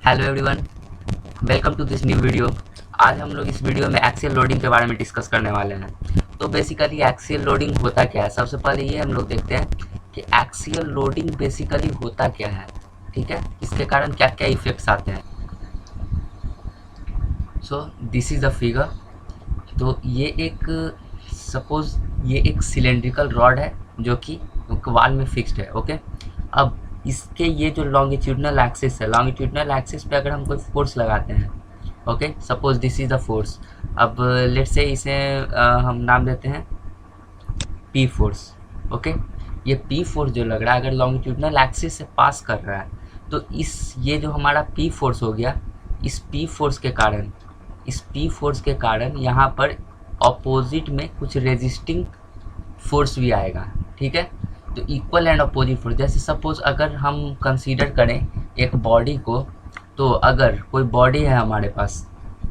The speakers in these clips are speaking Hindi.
Hello everyone, welcome to this new video. आज हम लोग इस वीडियो में एक्सियल लोडिंग के बारे में डिस्कस करने वाले हैं। तो बेसिकली एक्सियल लोडिंग होता क्या है, सबसे पहले ये हम लोग देखते हैं कि एक्सियल लोडिंग बेसिकली होता क्या है। ठीक है, इसके कारण क्या क्या इफेक्ट्स आते हैं। So this is a figure. तो ये एक सपोज ये एक सिलेंड्रिकल रॉड है जो कि वाल में फिक्स्ड है। ओके, अब इसके ये जो लॉन्गिट्यूडनल एक्सिस है, लॉन्गिट्यूडनल एक्सिस पे अगर हम कोई फोर्स लगाते हैं, okay, suppose this is the force. अब लेट्स से इसे हम नाम देते हैं पी फोर्स। ओके, ये पी फोर्स जो लग रहा है अगर लॉन्गिट्यूडनल एक्सिस से पास कर रहा है तो ये जो हमारा पी फोर्स हो गया, इस पी फोर्स के कारण यहाँ पर अपोजिट में कुछ रेजिस्टिंग फोर्स भी आएगा। ठीक है, तो इक्वल एंड अपोजिट फोर्स, जैसे सपोज अगर हम कंसीडर करें एक बॉडी को, तो अगर कोई बॉडी है हमारे पास,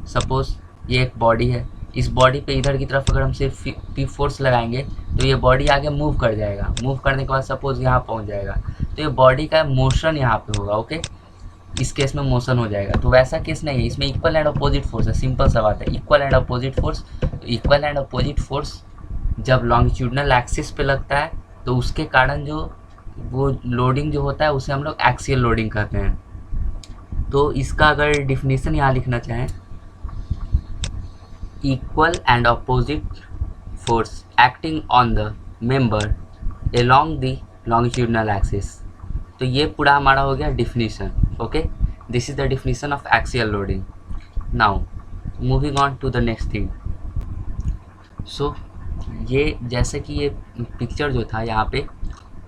सपोज ये एक बॉडी है, इस बॉडी पे इधर की तरफ अगर हम सिर्फ पी फोर्स लगाएंगे तो ये बॉडी आगे मूव कर जाएगा। मूव करने के बाद सपोज यहाँ पहुँच जाएगा, तो ये बॉडी का मोशन यहाँ पे होगा। ओके, इस केस में मोशन हो जाएगा। तो वैसा केस नहीं है, इसमें इक्वल एंड अपोजिट फोर्स है। सिंपल सा बात है, इक्वल एंड अपोजिट फोर्स। तो इक्वल एंड अपोजिट फोर्स जब लॉन्गिट्यूडनल एक्सिस पे लगता है तो उसके कारण जो वो लोडिंग जो होता है उसे हम लोग एक्सियल लोडिंग कहते हैं। तो इसका अगर डिफिनीशन यहाँ लिखना चाहें, equal and opposite force acting on the member along the longitudinal axis. तो ये पूरा हमारा हो गया definition. Okay, this is the definition of axial loading. Now moving on to the next thing. So ये जैसे कि ये पिक्चर जो था यहाँ पे,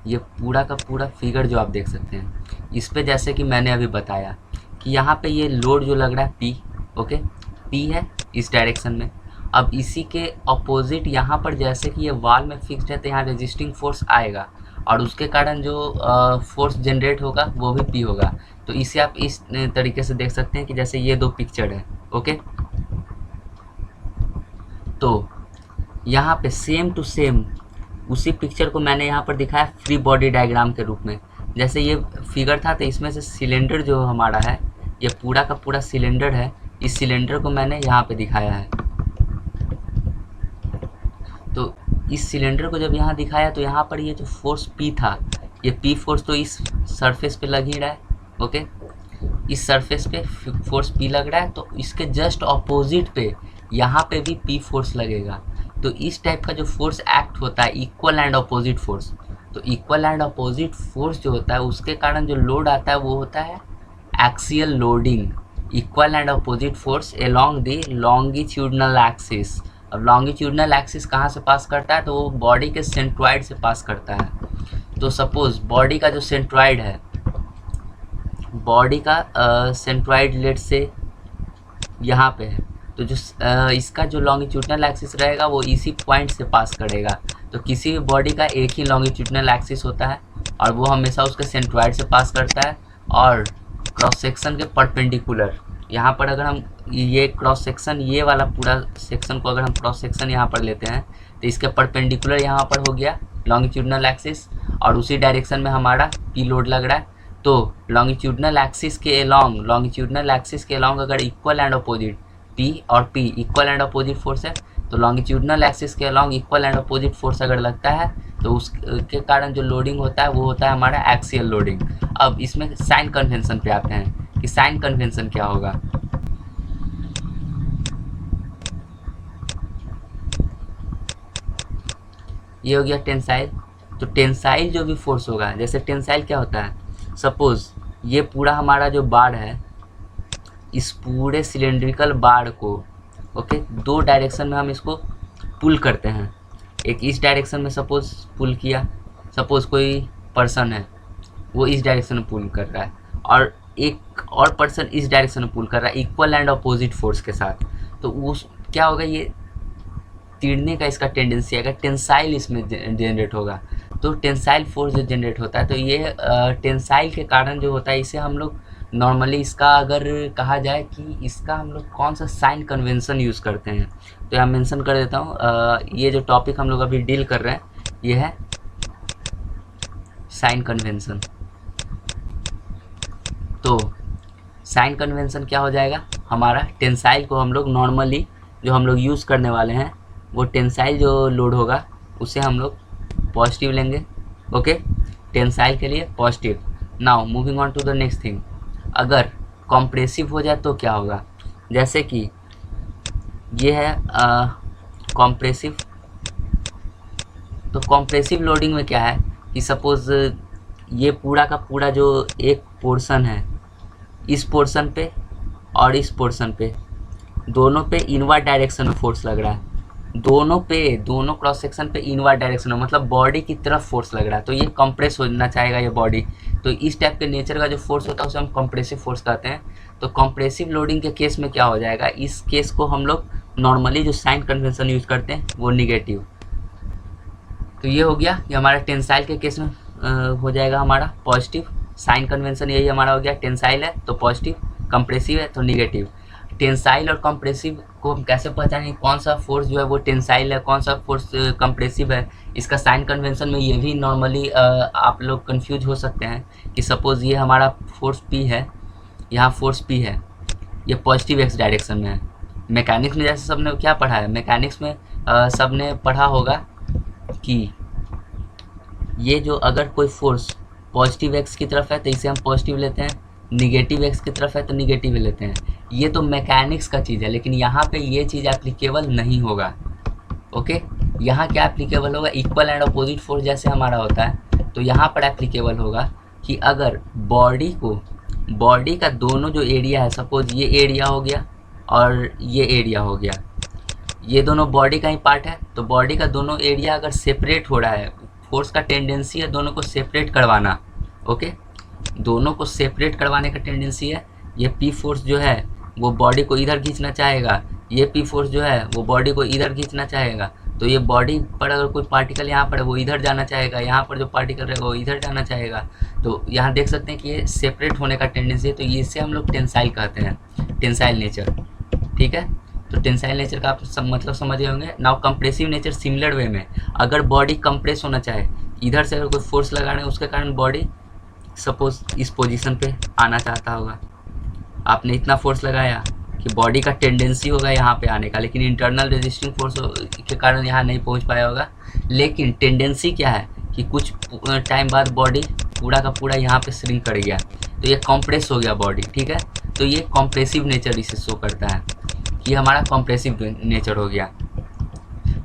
ये पूरा का पूरा फिगर जो आप देख सकते हैं, इस पे जैसे कि मैंने अभी बताया कि यहाँ पे ये लोड जो लग रहा है पी, ओके, पी है इस डायरेक्शन में। अब इसी के अपोजिट यहाँ पर जैसे कि ये वॉल में फिक्स्ड है तो यहाँ रेजिस्टिंग फोर्स आएगा और उसके कारण जो फोर्स जनरेट होगा वो भी पी होगा। तो इसे आप इस तरीके से देख सकते हैं कि जैसे ये दो पिक्चर है। ओके, तो यहाँ पे सेम टू सेम उसी पिक्चर को मैंने यहाँ पर दिखाया फ्री बॉडी डायग्राम के रूप में। जैसे ये फिगर था तो इसमें से सिलेंडर जो हमारा है, ये पूरा का पूरा सिलेंडर है, इस सिलेंडर को मैंने यहाँ पे दिखाया है। तो इस सिलेंडर को जब यहाँ दिखाया तो यहाँ पर ये जो फोर्स पी था, ये पी फोर्स तो इस सरफेस पे लग ही रहा है। ओके, इस सरफेस पे फोर्स पी लग रहा है, तो इसके जस्ट अपोजिट पे यहाँ पे भी पी फोर्स लगेगा। तो इस टाइप का जो फोर्स एक्ट होता है इक्वल एंड अपोजिट फोर्स। तो इक्वल एंड अपोजिट फोर्स जो होता है उसके कारण जो लोड आता है वो होता है axial loading. Equal and opposite force along the longitudinal axis. अब लॉन्गिट्यूडनल एक्सिस कहाँ से पास करता है, तो वो बॉडी के सेंट्रॉइड से पास करता है। तो सपोज बॉडी का जो सेंट्रॉइड है, बॉडी का सेंट्रॉइड लेट से यहाँ पे है, तो जो इसका जो लॉन्गिट्यूडनल एक्सिस रहेगा वो इसी पॉइंट से पास करेगा। तो किसी भी बॉडी का एक ही लॉन्गिट्यूडनल एक्सिस होता है और वो हमेशा उसके सेंट्रॉइड से पास करता है और क्रॉस सेक्शन के परपेंडिकुलर। यहाँ पर अगर हम ये क्रॉस सेक्शन, ये वाला पूरा सेक्शन को अगर हम क्रॉस सेक्शन यहाँ पर लेते हैं तो इसके परपेंडिकुलर यहाँ पर हो गया लॉन्गिट्यूडनल एक्सिस और उसी डायरेक्शन में हमारा पी लोड लग रहा है। तो लॉन्गिट्यूडनल एक्सिस के अलोंग अगर इक्वल एंड अपोजिट पी और P equal and opposite force है, तो लॉन्गिट्यूडनल एक्सिस के along equal and opposite force अगर लगता है तो उसके कारण जो लोडिंग होता है वो होता है हमारा एक्सियल लोडिंग। अब इसमें साइन कन्वेंशन पे आते हैं कि साइन कन्वेंशन क्या होगा। ये हो गया टेंसाइल। तो टेंसाइल जो भी फोर्स होगा, जैसे टेंसाइल क्या होता है, सपोज ये पूरा हमारा जो बार है, इस पूरे सिलेंड्रिकल बार को, ओके, दो डायरेक्शन में हम इसको पुल करते हैं। एक इस डायरेक्शन में सपोज पुल किया, सपोज कोई पर्सन है वो इस डायरेक्शन में पुल कर रहा है और एक और पर्सन इस डायरेक्शन में पुल कर रहा है इक्वल एंड अपोजिट फोर्स के साथ। तो उस क्या होगा, ये तिड़ने का इसका टेंडेंसी आएगा, टेंसाइल इसमें जनरेट होगा। तो टेंसाइल फोर्स जो जनरेट होता है, तो ये टेंसाइल के कारण जो होता है इसे हम लोग नॉर्मली, इसका अगर कहा जाए कि इसका हम लोग कौन सा साइन कन्वेंशन यूज़ करते हैं, तो यहाँ मेंशन कर देता हूँ। ये जो टॉपिक हम लोग अभी डील कर रहे हैं ये है साइन कन्वेंशन। तो साइन कन्वेंशन क्या हो जाएगा हमारा, टेंसाइल को हम लोग नॉर्मली जो हम लोग यूज़ करने वाले हैं वो टेंसाइल जो लोड होगा उसे हम लोग पॉजिटिव लेंगे। ओके, टेंसाइल के लिए positive. Now moving on to the next thing, अगर कॉम्प्रेसिव हो जाए तो क्या होगा, जैसे कि ये है कॉम्प्रेसिव। तो कॉम्प्रेसिव लोडिंग में क्या है कि सपोज़ ये पूरा का पूरा जो एक पोर्शन है, इस पोर्शन पे और इस पोर्शन पे दोनों पे इनवर्ड डायरेक्शन में फोर्स लग रहा है, दोनों क्रॉस सेक्शन पे इनवर्ड डायरेक्शन में, मतलब बॉडी की तरफ फोर्स लग रहा है, तो ये कंप्रेस होना चाहेगा ये बॉडी। तो इस टाइप के नेचर का जो फोर्स होता है उसे हम कंप्रेसिव फोर्स कहते हैं। तो कंप्रेसिव लोडिंग के केस में क्या हो जाएगा, इस केस को हम लोग नॉर्मली जो साइन कन्वेंशन यूज करते हैं वो निगेटिव। तो ये हो गया, ये हमारा टेंसाइल के केस में हो जाएगा हमारा पॉजिटिव। साइन कन्वेंशन यही हमारा हो गया, टेंसाइल है तो पॉजिटिव, कंप्रेसिव है तो निगेटिव। टेंसाइल और कंप्रेसिव को हम कैसे पहचानें, कौन सा फोर्स जो है वो टेंसाइल है, कौन सा फोर्स कंप्रेसिव है, इसका साइन कन्वेंशन में ये भी नॉर्मली आप लोग कंफ्यूज हो सकते हैं कि सपोज़ ये हमारा फोर्स P है, यहाँ फोर्स P है, ये पॉजिटिव एक्स डायरेक्शन में है। मैकेनिक्स में जैसे सबने क्या पढ़ा है, मैकेनिक्स में सबने पढ़ा होगा कि ये जो अगर कोई फोर्स पॉजिटिव एक्स की तरफ है तो इसे हम पॉजिटिव लेते हैं, निगेटिव एक्स की तरफ है तो निगेटिव लेते हैं। ये तो मैकेनिक्स का चीज़ है, लेकिन यहाँ पे ये चीज़ एप्लीकेबल नहीं होगा। ओके, यहाँ क्या एप्लीकेबल होगा, इक्वल एंड अपोजिट फोर्स जैसे हमारा होता है तो यहाँ पर एप्लीकेबल होगा कि अगर बॉडी का दोनों जो एरिया है, सपोज ये एरिया हो गया और ये एरिया हो गया, ये दोनों बॉडी का ही पार्ट है, तो बॉडी का दोनों एरिया अगर सेपरेट हो रहा है, फोर्स का टेंडेंसी है दोनों को सेपरेट करवाना। ओके, दोनों को सेपरेट करवाने का टेंडेंसी है। ये पी फोर्स जो है वो बॉडी को इधर खींचना चाहेगा, ये पी फोर्स जो है वो बॉडी को इधर खींचना चाहेगा। तो ये बॉडी पर अगर कोई पार्टिकल यहाँ पर है वो इधर जाना चाहेगा, यहाँ पर जो पार्टिकल रहेगा वो इधर जाना चाहेगा। तो यहाँ देख सकते हैं कि ये सेपरेट होने का टेंडेंसी है, तो इसे हम लोग टेंसाइल कहते हैं, टेंसाइल नेचर। ठीक है, तो टेंसाइल नेचर का आप मतलब समझ गए होंगे। Now compressive nature similar way में, अगर बॉडी कंप्रेस होना चाहे, इधर से अगर कोई फोर्स लगाना है उसके कारण बॉडी सपोज इस पोजीशन पे आना चाहता होगा, आपने इतना फोर्स लगाया कि बॉडी का टेंडेंसी होगा यहाँ पे आने का, लेकिन इंटरनल रेजिस्टिंग फोर्स के कारण यहाँ नहीं पहुँच पाया होगा। लेकिन टेंडेंसी क्या है कि कुछ टाइम बाद बॉडी पूरा का पूरा यहाँ पे श्रिंक कर गया, तो ये कॉम्प्रेस हो गया बॉडी। ठीक है, तो ये कॉम्प्रेसिव नेचर इसे शो करता है, ये हमारा कॉम्प्रेसिव नेचर हो गया।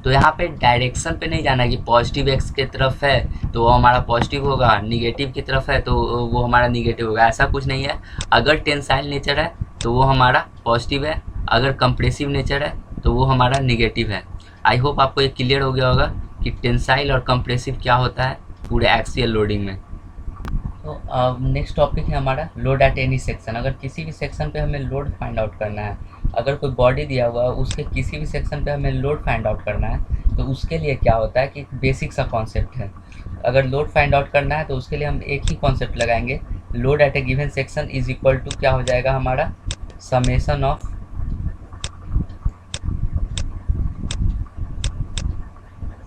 तो यहाँ पे डायरेक्शन पे नहीं जाना कि पॉजिटिव एक्स की तरफ है तो वो हमारा पॉजिटिव होगा, निगेटिव की तरफ है तो वो हमारा निगेटिव होगा, ऐसा कुछ नहीं है। अगर टेंसाइल नेचर है तो वो हमारा पॉजिटिव है, अगर कंप्रेसिव नेचर है तो वो हमारा निगेटिव है। आई होप आपको ये क्लियर हो गया होगा कि टेंसाइल और कंप्रेसिव क्या होता है पूरे एक्सियल लोडिंग में। तो नेक्स्ट टॉपिक है हमारा लोड एट एनी सेक्शन। अगर किसी भी सेक्शन पे हमें लोड फाइंड आउट करना है, अगर कोई बॉडी दिया हुआ है उसके किसी भी सेक्शन पे हमें लोड फाइंड आउट करना है, तो उसके लिए क्या होता है कि बेसिक सा कॉन्सेप्ट है। अगर लोड फाइंड आउट करना है तो उसके लिए हम एक ही कॉन्सेप्ट लगाएंगे, load at a given section is equal to क्या हो जाएगा हमारा, summation of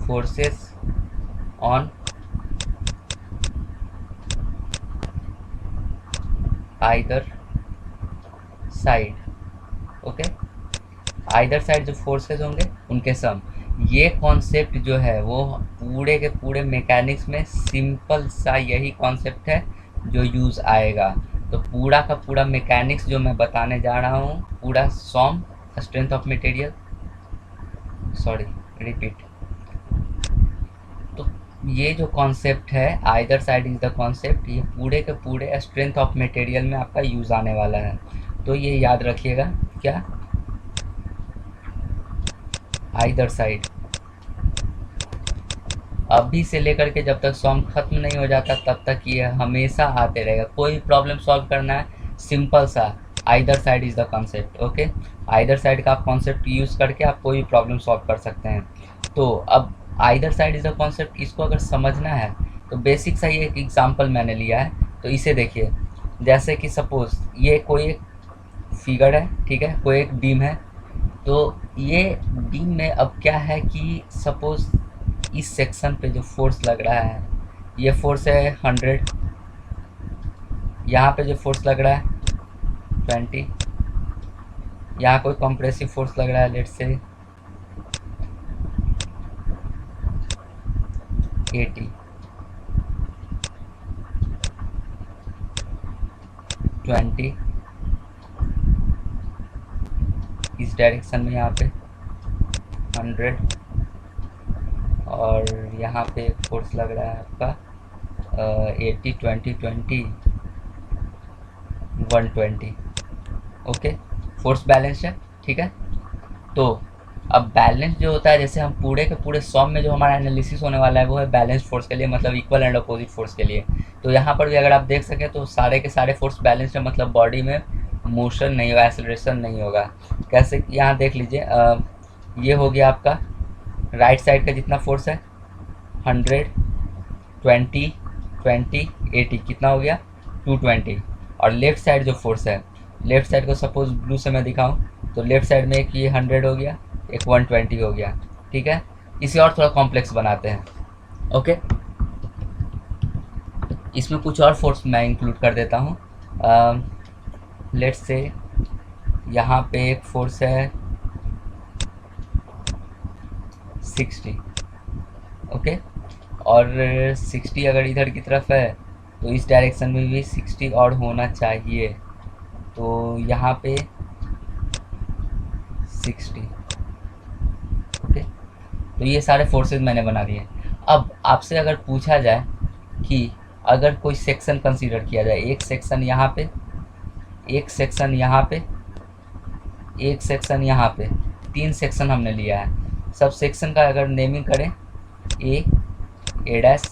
forces on either side. Okay, either side जो फोर्सेस होंगे उनके सम। ये कॉन्सेप्ट जो है वो पूरे के पूरे मैकेनिक्स में सिंपल सा यही कॉन्सेप्ट है जो यूज़ आएगा। तो पूरा का पूरा मैकेनिक्स जो मैं बताने जा रहा हूँ, पूरा सॉम स्ट्रेंथ ऑफ मटेरियल, रिपीट। तो ये जो कॉन्सेप्ट है either side is the concept, ये पूरे के पूरे स्ट्रेंथ ऑफ मटेरियल में आपका यूज़ आने वाला है। तो ये याद रखिएगा, क्या आइदर साइड अभी से लेकर के जब तक सॉम खत्म नहीं हो जाता तब तक ये हमेशा आते रहेगा। कोई प्रॉब्लम सॉल्व करना है सिंपल सा, either side is the concept. Okay, either side का आप कॉन्सेप्ट यूज़ करके आप कोई भी प्रॉब्लम सॉल्व कर सकते हैं। तो अब either side is the concept, इसको अगर समझना है तो बेसिक सा ये एक एग्जाम्पल मैंने लिया है, तो इसे देखिए। जैसे कि सपोज ये कोई एक फिगर है, ठीक है, कोई एक बीम है, तो ये बीम में अब क्या है कि सपोज इस सेक्शन पे जो फोर्स लग रहा है, ये फोर्स है 100, यहाँ पे जो फोर्स लग रहा है 120, यहाँ कोई कंप्रेसिव फोर्स लग रहा है लेट्स से 80, 20 इस डायरेक्शन में, यहाँ पे 100, और यहाँ पे फोर्स लग रहा है आपका 80, 20, 20, 120। ओके, फोर्स बैलेंस है, ठीक है। तो अब बैलेंस जो होता है, जैसे हम पूरे के पूरे सॉम में जो हमारा एनालिसिस होने वाला है वो है बैलेंस फोर्स के लिए, मतलब इक्वल एंड अपोजिट फोर्स के लिए। तो यहाँ पर भी अगर आप देख सकें तो सारे के सारे फोर्स बैलेंस है, मतलब बॉडी में मोशन नहीं होगा, एक्सेलरेशन नहीं होगा। कैसे, यहाँ देख लीजिए, ये हो गया आपका राइट साइड का जितना फोर्स है 100, 20, 20, 80, कितना हो गया 220। और लेफ्ट साइड जो फोर्स है, लेफ्ट साइड को सपोज ब्लू से मैं दिखाऊं तो लेफ्ट साइड में एक ये 100 हो गया, एक 120 हो गया, ठीक है। इसे और थोड़ा कॉम्प्लेक्स बनाते हैं। ओके, इसमें कुछ और फोर्स मैं इंक्लूड कर देता हूँ। लेट्स से यहाँ पे एक फोर्स है 60, ओके, और 60 अगर इधर की तरफ है तो इस डायरेक्शन में भी 60 और होना चाहिए। तो यहाँ पे 60, ओके। तो ये सारे फोर्सेस मैंने बना दिए। अब आपसे अगर पूछा जाए कि अगर कोई सेक्शन कंसीडर किया जाए, एक सेक्शन यहाँ पे, एक सेक्शन यहाँ पे, एक सेक्शन यहाँ पे, 3 सेक्शन हमने लिया है। सब सेक्शन का अगर नेमिंग करें, ए डैश,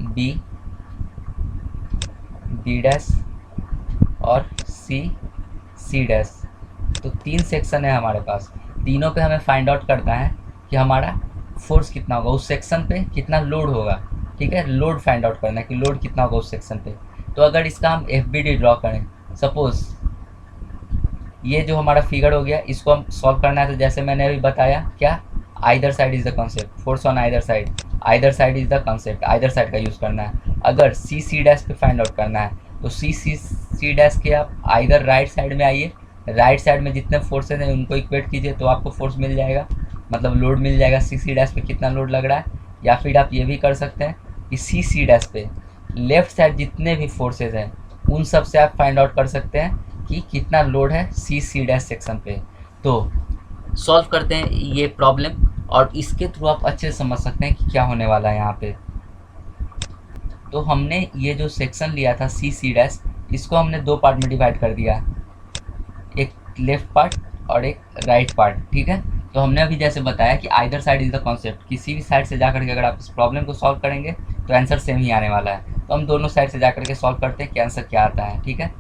बी डैश और सी डैश, तो 3 सेक्शन है हमारे पास। तीनों पे हमें फाइंड आउट करना है कि हमारा फोर्स कितना होगा, उस सेक्शन पे कितना लोड होगा, ठीक है। लोड फाइंड आउट करना है कि लोड कितना होगा उस सेक्शन पे। तो अगर इसका हम FBD ड्रॉ करें, सपोज ये जो हमारा फिगर हो गया, इसको हम सॉल्व करना है। तो जैसे मैंने अभी बताया, क्या either side is the concept, force on either side, either side is the concept, either side का यूज़ करना है। अगर सी डैश पे फाइंड आउट करना है तो सी डैश के आप आइदर राइट साइड में आइए, राइट साइड में जितने फोर्सेज हैं उनको इक्वेट कीजिए तो आपको फोर्स मिल जाएगा, मतलब लोड मिल जाएगा सी डैश पे कितना लोड लग रहा है। या फिर आप ये भी कर सकते हैं कि सी डैश पे लेफ्ट साइड जितने भी फोर्सेज हैं उन सब से आप फाइंड आउट कर सकते हैं कि कितना लोड है सी डैश सेक्शन पे। तो सॉल्व करते हैं ये प्रॉब्लम, और इसके थ्रू आप अच्छे से समझ सकते हैं कि क्या होने वाला है यहाँ पे। तो हमने ये जो सेक्शन लिया था सी डैश, इसको हमने 2 पार्ट में डिवाइड कर दिया, एक लेफ्ट पार्ट और एक राइट पार्ट, ठीक है। तो हमने अभी जैसे बताया कि either side is the concept, किसी भी साइड से जाकर के अगर आप इस प्रॉब्लम को सॉल्व करेंगे तो आंसर सेम ही आने वाला है। तो हम दोनों साइड से जाकर के सॉल्व करते हैं कि आंसर क्या आता है, ठीक है।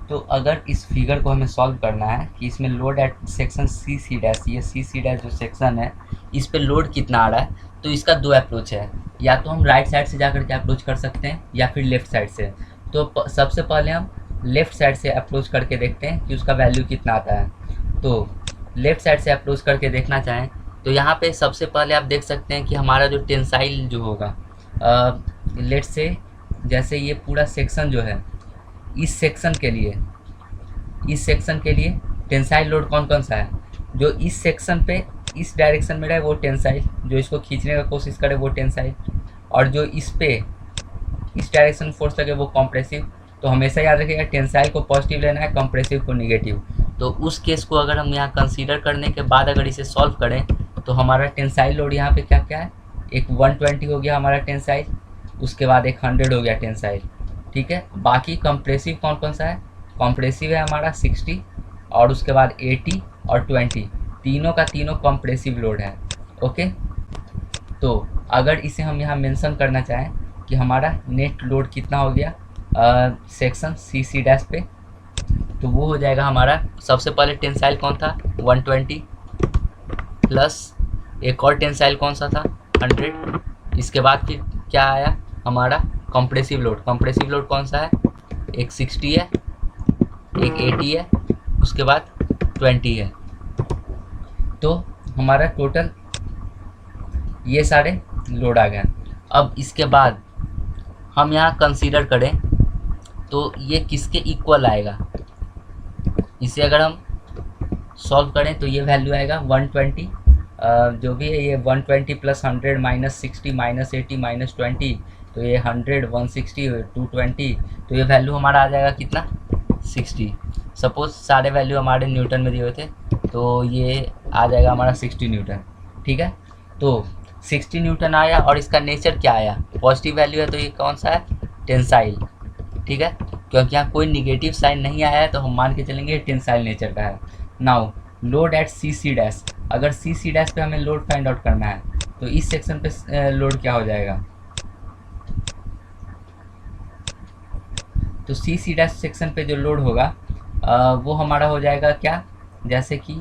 तो अगर इस फिगर को हमें सॉल्व करना है कि इसमें load at section C dash, ये सी डैश जो सेक्शन है इस पे लोड कितना आ रहा है, तो इसका 2 अप्रोच है। या तो हम राइट साइड से जाकर के अप्रोच कर सकते हैं या फिर लेफ्ट साइड से। तो सबसे पहले हम लेफ्ट साइड से अप्रोच करके देखते हैं कि उसका वैल्यू कितना आता है। तो लेफ्ट साइड से अप्रोच करके देखना चाहें तो यहाँ पे सबसे पहले आप देख सकते हैं कि हमारा जो टेंसाइल जो होगा, लेट्स से जैसे ये पूरा सेक्शन जो है, इस सेक्शन के लिए टेंसाइल लोड कौन कौन सा है, जो इस सेक्शन पे इस डायरेक्शन में रहे वो टेंसाइल, जो इसको खींचने का कोशिश करे वो टेंसाइल, और जो इस पे इस डायरेक्शन फोर्स लगे वो कॉम्प्रेसिव। तो हमेशा याद रखिएगा टेंसाइल को पॉजिटिव लेना है, कंप्रेसिव को निगेटिव। तो उस केस को अगर हम यहाँ कंसीडर करने के बाद अगर इसे सॉल्व करें तो हमारा टेंसाइल लोड यहाँ पे क्या क्या है, एक 120 हो गया हमारा टेंसाइल, उसके बाद एक 100 हो गया टेंसाइल, ठीक है। बाकी कंप्रेसिव कौन कौन सा है, कंप्रेसिव है हमारा 60, और उसके बाद 80 और 20, तीनों का तीनों कंप्रेसिव लोड है, ओके। तो अगर इसे हम यहाँ मेंशन करना चाहें कि हमारा नेट लोड कितना हो गया सेक्शन सी डैश पे, तो वो हो जाएगा हमारा, सबसे पहले टेंसाइल कौन था 120 प्लस एक और टेंसाइल कौन सा था 100, इसके बाद फिर क्या आया हमारा कंप्रेसिव लोड कौन सा है, एक 60 है, एक 80 है, उसके बाद 20 है। तो हमारा टोटल ये सारे लोड आ गए। अब इसके बाद हम यहाँ कंसीडर करें तो ये किसके इक्वल आएगा, इसे अगर हम सॉल्व करें तो ये वैल्यू आएगा 120, जो भी है ये 120 प्लस 100 माइनस 60 माइनस 80 माइनस 20, तो ये 100 160 220, तो ये वैल्यू हमारा आ जाएगा कितना 60। सपोज सारे वैल्यू हमारे न्यूटन में दिए हुए थे, तो ये आ जाएगा हमारा 60 न्यूटन। ठीक है, तो 60 न्यूटन आया और इसका नेचर क्या आया, पॉजिटिव वैल्यू है, तो ये कौन सा है, टेंसाइल। ठीक है, क्योंकि यहाँ कोई निगेटिव साइन नहीं आया है तो हम मान के चलेंगे टेंसाइल नेचर का है। Now load at C C dash, अगर सी सी डैश पे हमें लोड फाइंड आउट करना है तो इस सेक्शन पे लोड क्या हो जाएगा, तो सी सी डैश सेक्शन पे जो लोड होगा वो हमारा हो जाएगा क्या, जैसे कि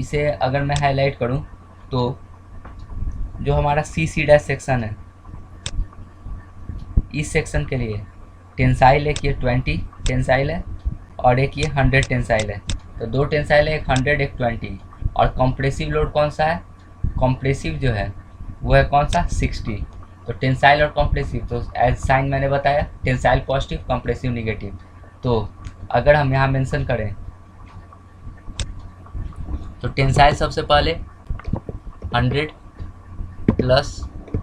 इसे अगर मैं हाईलाइट करूं तो जो हमारा सी सी डैश सेक्शन है, इस सेक्शन के लिए टेंसाइल एक ये 20 टेंसाइल है और एक ये 100 टेंसाइल है, तो दो टेंसाइल है, एक 100 एक 20। और कॉम्प्रेसिव लोड कौन सा है, कॉम्प्रेसिव जो है वो है कौन सा 60। तो टेंसाइल और कॉम्प्रेसिव, तो एज साइन मैंने बताया, टेंसाइल पॉजिटिव कॉम्प्रेसिव निगेटिव। तो अगर हम यहाँ मेंशन करें तो टेंसाइल सबसे पहले 100 प्लस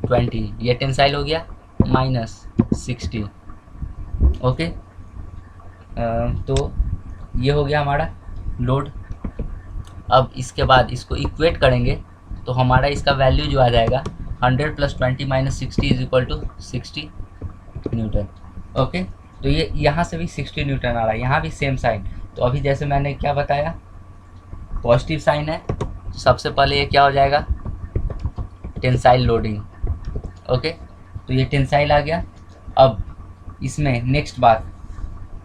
20, ये टेंसाइल हो गया, माइनस 60। ओके, तो ये हो गया हमारा लोड। अब इसके बाद इसको इक्वेट करेंगे तो हमारा इसका वैल्यू जो आ जाएगा 100 plus 20 minus 60 is equal to 60 newton. Okay, तो ये यहाँ से भी 60 न्यूटन आ रहा है, यहाँ भी सेम साइन। तो अभी जैसे मैंने क्या बताया, पॉजिटिव साइन है, सबसे पहले ये क्या हो जाएगा, टेंसाइल लोडिंग। ओके, तो ये टेंसाइल आ गया। अब इसमें नेक्स्ट बात,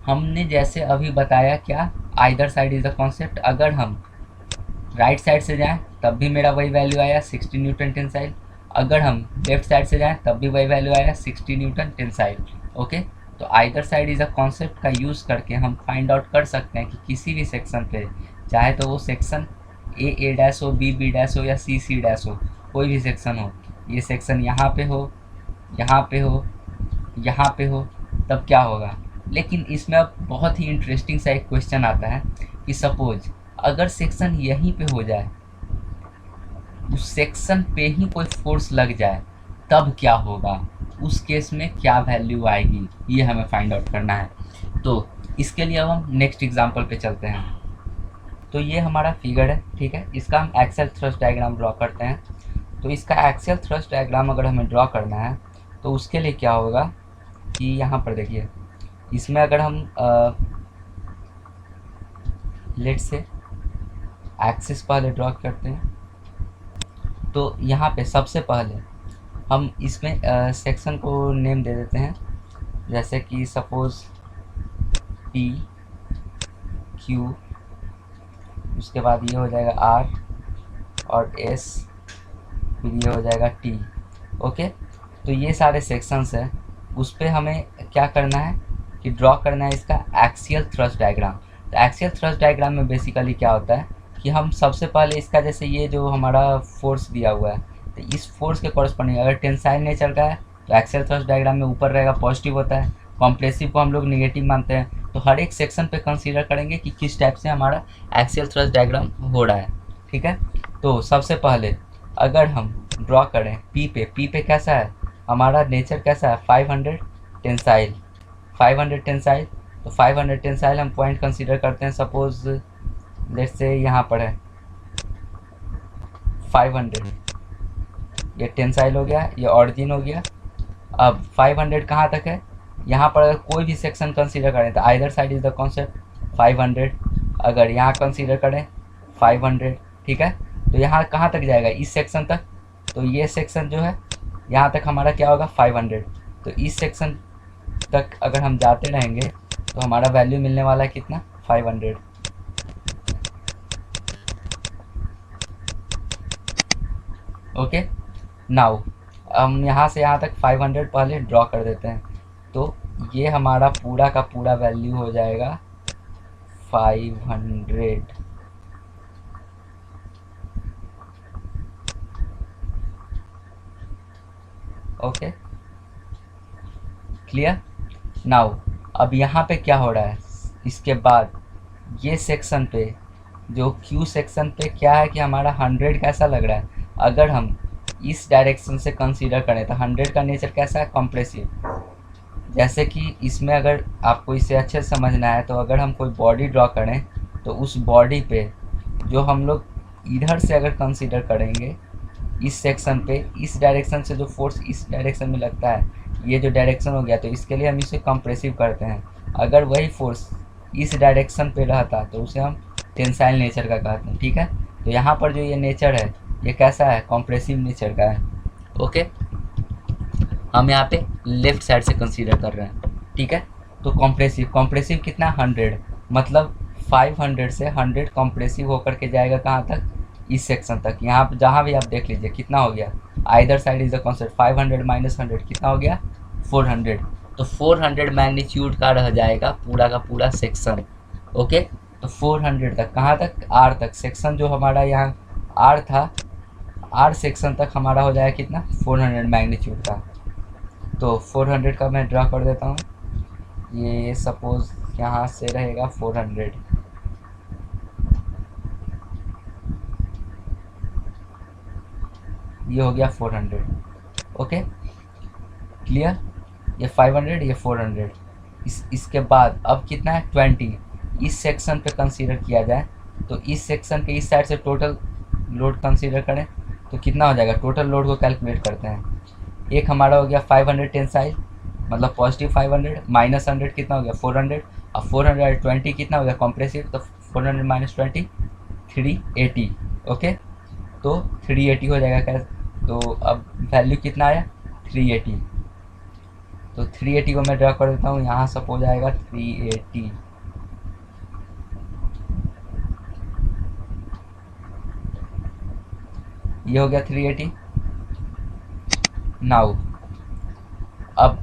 हमने जैसे अभी बताया क्या, either side is the concept, अगर हम राइट साइड से जाएं तब भी मेरा वही वैल्यू आया 60 न्यूटन टेंसाइल, अगर हम लेफ्ट साइड से जाएं तब भी वही वैल्यू आया 60 न्यूटन टेंसाइल। ओके, तो either side is a concept का यूज़ करके हम फाइंड आउट कर सकते हैं कि किसी भी सेक्शन पे, चाहे तो वो सेक्शन ए डैश हो, बी डैश हो या सी डैश हो, कोई भी सेक्शन हो, ये सेक्शन यहाँ पे हो, यहाँ पे हो, यहाँ पे हो, तब क्या होगा। लेकिन इसमें अब बहुत ही इंटरेस्टिंग सा एक क्वेश्चन आता है कि सपोज अगर सेक्शन यहीं पे हो जाए, उस सेक्शन पे ही कोई फोर्स लग जाए, तब क्या होगा, उस केस में क्या वैल्यू आएगी, ये हमें फाइंड आउट करना है। तो इसके लिए अब हम नेक्स्ट एग्जांपल पे चलते हैं। तो ये हमारा फिगर है, ठीक है, इसका हम एक्सेल थ्रस्ट डायग्राम ड्रॉ करते हैं। तो इसका एक्सेल थ्रस्ट डायग्राम अगर हमें ड्रॉ करना है तो उसके लिए क्या होगा कि यहाँ पर देखिए, इसमें अगर हम लेट से एक्सिस पहले ड्रॉ करते हैं, तो यहाँ पे सबसे पहले हम इसमें सेक्शन को नेम दे देते हैं, जैसे कि सपोज पी क्यू, उसके बाद ये हो जाएगा आर और एस, फिर ये हो जाएगा टी। ओके, तो ये सारे सेक्शंस हैं, उस पर हमें क्या करना है कि ड्रॉ करना है इसका एक्सियल थ्रस्ट डायग्राम। तो एक्सियल थ्रस्ट डायग्राम में बेसिकली क्या होता है कि हम सबसे पहले इसका, जैसे ये जो हमारा फोर्स दिया हुआ है, तो इस फोर्स के कॉरस्पॉन्डिंग अगर टेंसाइल नेचर का है तो एक्सियल थ्रस्ट डायग्राम में ऊपर रहेगा पॉजिटिव होता है, कॉम्प्रेसिव को हम लोग निगेटिव मानते हैं। तो हर एक सेक्शन पे कंसीडर करेंगे कि किस टाइप से हमारा एक्सियल थ्रस्ट डायग्राम हो रहा है। ठीक है, तो सबसे पहले अगर हम ड्रॉ करें पी पे कैसा है हमारा नेचर, कैसा है 500 टेंसाइल, 500 टेंसाइल। तो 500 टेंसाइल हम पॉइंट कंसीडर करते हैं, सपोज लेट्स से यहाँ पर है 500, ये टेंसाइल हो गया, ये ऑरिजिन हो गया। अब 500 कहाँ तक है, यहाँ पर अगर कोई भी सेक्शन कंसीडर करें तो either side is the concept 500, अगर यहाँ कंसीडर करें 500, ठीक है। तो यहाँ कहाँ तक जाएगा, इस सेक्शन तक, तो ये सेक्शन जो है यहाँ तक हमारा क्या होगा 500। तो इस सेक्शन तक अगर हम जाते रहेंगे तो हमारा वैल्यू मिलने वाला है कितना 500। ओके, नाउ हम यहाँ से यहाँ तक 500 पहले ड्रॉ कर देते हैं, तो ये हमारा पूरा का पूरा वैल्यू हो जाएगा 500। Okay, clear. नाउ अब यहाँ पे क्या हो रहा है, इसके बाद ये सेक्शन पे जो क्यू सेक्शन पे क्या है कि हमारा 100 कैसा लग रहा है, अगर हम इस डायरेक्शन से कंसीडर करें तो 100 का नेचर कैसा है, कॉम्प्रेसिव। जैसे कि इसमें अगर आपको इसे अच्छे से समझना है तो अगर हम कोई बॉडी ड्रॉ करें तो उस बॉडी पे जो हम लोग इधर से अगर कंसीडर करेंगे इस सेक्शन पे, इस डायरेक्शन से जो फोर्स इस डायरेक्शन में लगता है, ये जो डायरेक्शन हो गया तो इसके लिए हम इसे कंप्रेसिव करते हैं। अगर वही फोर्स इस डायरेक्शन पे रहता तो उसे हम टेंसाइल नेचर का कहते हैं। ठीक है, तो यहाँ पर जो ये नेचर है ये कैसा है, कॉम्प्रेसिव नेचर का है। ओके, हम यहाँ पे लेफ्ट साइड से कंसीडर कर रहे हैं। ठीक है, तो कॉम्प्रेसिव, कॉम्प्रेसिव कितना 100, मतलब 500 से 100 कॉम्प्रेसिव होकर के जाएगा कहाँ तक, इस सेक्शन तक। यहाँ पर जहाँ भी आप देख लीजिए कितना हो गया, either side is the concept, 500 minus 100 कितना हो गया, 400। तो 400 मैग्नीट्यूड का रह जाएगा पूरा का पूरा सेक्शन। ओके, तो 400 तक, कहाँ तक, आर तक। सेक्शन जो हमारा यहाँ आर था, आर सेक्शन तक हमारा हो जाएगा कितना, 400 मैग्नीट्यूड का। तो 400 का मैं ड्रा कर देता हूँ, ये सपोज यहाँ से रहेगा 400, ये हो गया 400। ओके, क्लियर, ये 500, ये 400। इसके बाद अब कितना है, 20। इस सेक्शन पे कंसीडर किया जाए तो इस सेक्शन पे इस साइड से टोटल लोड कंसीडर करें तो कितना हो जाएगा, टोटल लोड को कैलकुलेट करते हैं। एक हमारा हो गया 500 टेंसाइल, मतलब पॉजिटिव 500 माइनस 100 कितना हो गया, 400। अब 420 कितना हो गया, कॉम्प्रेसिव, तो 400 माइनस 20 380। ओके, तो 380 हो जाएगा क्या, तो अब वैल्यू कितना आया, 380। तो 380 को मैं ड्रा कर देता हूँ, यहाँ सपोज आएगा 380। ये हो गया 380। नाउ अब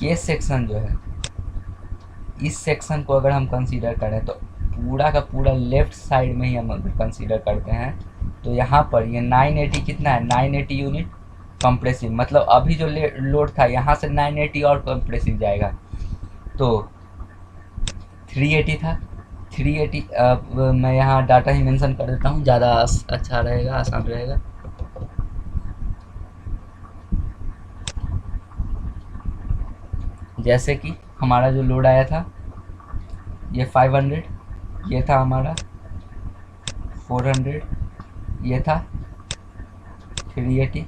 ये सेक्शन जो है, इस सेक्शन को अगर हम कंसीडर करें तो पूरा का पूरा लेफ्ट साइड में ही हम अगर कंसीडर करते हैं तो यहाँ पर ये 980 कितना है, 980 यूनिट कंप्रेसिव, मतलब अभी जो लोड था यहाँ से 980 और कंप्रेसिव जाएगा। तो 380 था, 380 मैं यहाँ डाटा ही मेंशन कर देता हूँ, ज़्यादा अच्छा रहेगा, आसान रहेगा। जैसे कि हमारा जो लोड आया था ये 500, ये था हमारा 400, ये था 380।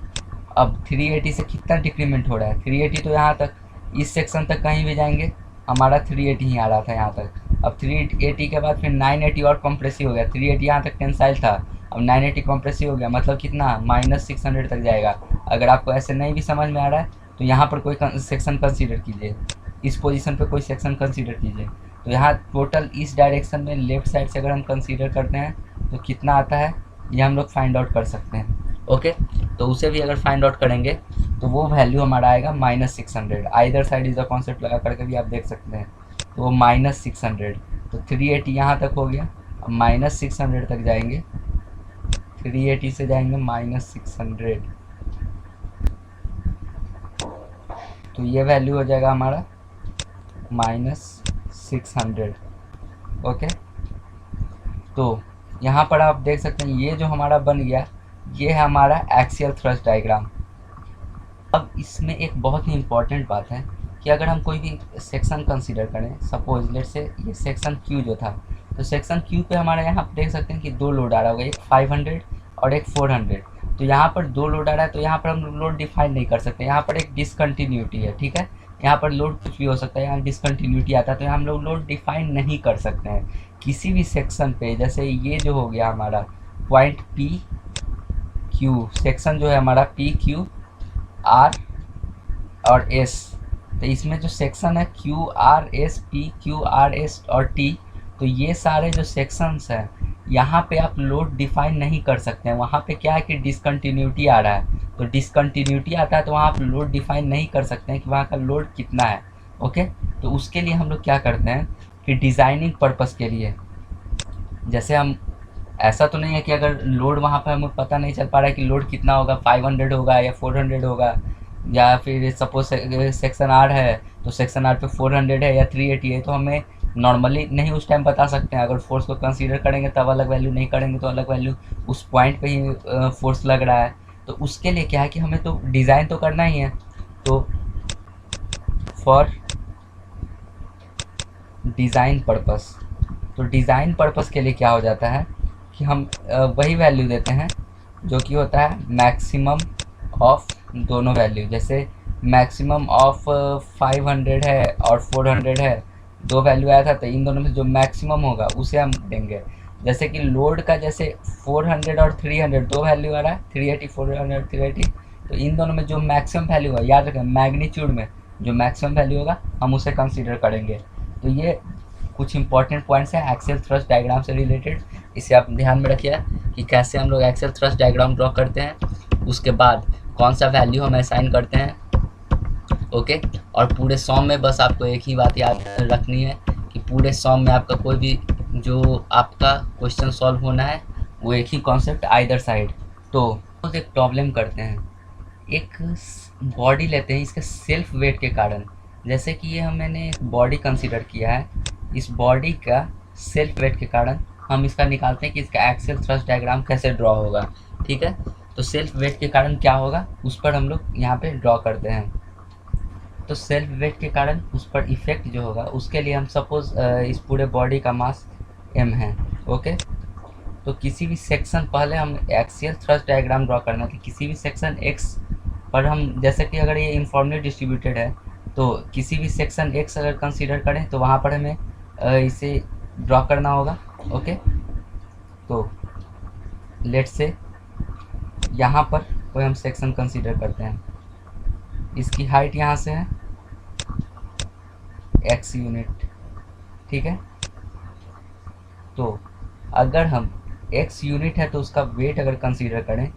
अब 380 से कितना डिक्रीमेंट हो रहा है, 380 तो यहाँ तक, इस सेक्शन तक कहीं भी जाएंगे हमारा 380 ही आ रहा था यहाँ तक। अब 380 के बाद फिर 980 और कंप्रेसिव हो गया, 380 यहाँ तक टेंसाइल था, अब 980 कंप्रेसिव हो गया, मतलब कितना, -600 तक जाएगा। अगर आपको ऐसे नहीं भी समझ में आ रहा है तो यहाँ पर कोई सेक्शन कंसीडर कीजिए, इस पोजीशन पे कोई सेक्शन कंसीडर कीजिए। तो यहाँ टोटल इस डायरेक्शन में लेफ्ट साइड से अगर हम कंसीडर करते हैं तो कितना आता है, ये हम लोग फाइंड आउट कर सकते हैं। ओके, तो उसे भी अगर फाइंड आउट करेंगे तो वो वैल्यू हमारा आएगा -600। Either side is the concept लगा करके भी आप देख सकते हैं, तो वो -600। तो 380 यहाँ तक हो गया, अब -600 तक जाएंगे, 380 से जाएंगे -600, तो ये वैल्यू हो जाएगा हमारा -600। ओके, तो यहाँ पर आप देख सकते हैं ये जो हमारा बन गया ये है हमारा एक्सियल थ्रस्ट डायग्राम। अब इसमें एक बहुत ही इम्पॉर्टेंट बात है कि अगर हम कोई भी सेक्शन कंसीडर करें, सपोज लेट से ये सेक्शन क्यू जो था, तो सेक्शन क्यू पे हमारे यहाँ देख सकते हैं कि दो लोड आ रहा होगा, एक 500 और एक 400। तो यहाँ पर दो लोड आ रहा है तो यहाँ पर हम लोड डिफाइन नहीं कर सकते, यहाँ पर एक डिसकंटिन्यूटी है। ठीक है, यहाँ पर लोड कुछ भी हो सकता है, यहाँ डिसकंटिन्यूटी आता है तो यहाँ हम लोग लोड डिफाइन नहीं कर सकते हैं किसी भी सेक्शन पे। जैसे ये जो हो गया हमारा पॉइंट पी क्यू, सेक्शन जो है हमारा पी क्यू आर और एस, तो इसमें जो सेक्शन है Q R S, P Q R S और टी, तो ये सारे जो सेक्शंस हैं यहाँ पे आप लोड डिफाइन नहीं कर सकते हैं। वहाँ पे क्या है कि डिसकंटिन्यूटी आ रहा है, तो डिसकंटिन्यूटी आता है तो वहाँ आप लोड डिफाइन नहीं कर सकते हैं कि वहाँ का लोड कितना है। ओके, तो उसके लिए हम लोग क्या करते हैं कि डिज़ाइनिंग पर्पस के लिए, जैसे हम ऐसा तो नहीं है कि अगर लोड वहाँ पर हमें पता नहीं चल पा रहा है कि लोड कितना होगा, 500 होगा या 400 होगा, या फिर सपोज सेक्शन आर है तो सेक्शन आर पे 400 है या 380 है, तो हमें नॉर्मली नहीं उस टाइम बता सकते हैं, अगर फोर्स को कंसीडर करेंगे तब अलग वैल्यू, नहीं करेंगे तो अलग वैल्यू, उस पॉइंट पे ही फोर्स लग रहा है। तो उसके लिए क्या है कि हमें तो डिज़ाइन तो करना ही है। तो फॉर डिज़ाइन पर्पस, तो डिज़ाइन पर्पस के लिए क्या हो जाता है कि हम वही वैल्यू देते हैं जो कि होता है मैक्सिमम ऑफ दोनों वैल्यू। जैसे मैक्सिमम ऑफ 500 है और 400 है, दो वैल्यू आया था, तो इन दोनों में जो मैक्सिमम होगा उसे हम देंगे। जैसे कि लोड का जैसे 400 और 300 दो वैल्यू आ रहा है, 380 400 380, तो इन दोनों में जो मैक्सिमम वैल्यू होगा, याद रखें मैग्नीट्यूड में जो मैक्सिमम वैल्यू होगा हम उसे कंसीडर करेंगे। तो ये कुछ इंपॉर्टेंट पॉइंट्स हैं एक्सियल थ्रस्ट डायग्राम से रिलेटेड, इसे आप ध्यान में रखिए कि कैसे हम लोग एक्सियल थ्रस्ट डायग्राम ड्रॉ करते हैं, उसके बाद कौन सा वैल्यू हम असाइन करते हैं। ओके, और पूरे सॉम में बस आपको एक ही बात याद रखनी है कि पूरे सॉम में आपका कोई भी जो आपका क्वेश्चन सॉल्व होना है वो एक ही कॉन्सेप्ट आइदर साइड। तो एक प्रॉब्लम करते हैं, एक बॉडी लेते हैं इसके सेल्फ वेट के कारण। जैसे कि ये मैंने एक बॉडी कंसीडर किया है, इस बॉडी का सेल्फ वेट के कारण हम इसका निकालते हैं कि इसका एक्सियल थ्रस्ट डायग्राम कैसे ड्रॉ होगा। ठीक है, तो सेल्फ वेट के कारण क्या होगा उस पर हम लोग यहाँ पे ड्रॉ करते हैं। तो सेल्फ वेट के कारण उस पर इफेक्ट जो होगा उसके लिए हम सपोज इस पूरे बॉडी का मास m है। ओके, तो किसी भी सेक्शन, पहले हम एक्सियल थ्रस्ट डायग्राम ड्रॉ करना है, किसी भी सेक्शन x पर हम, जैसे कि अगर ये यूनिफॉर्मली डिस्ट्रीब्यूटेड है तो किसी भी सेक्शन x अगर कंसीडर करें तो वहाँ पर हमें इसे ड्रॉ करना होगा। ओके, तो लेट से यहाँ पर कोई हम सेक्शन कंसीडर करते हैं, इसकी हाइट यहाँ से है x यूनिट। ठीक है, तो अगर हम x यूनिट है तो उसका वेट अगर कंसीडर करें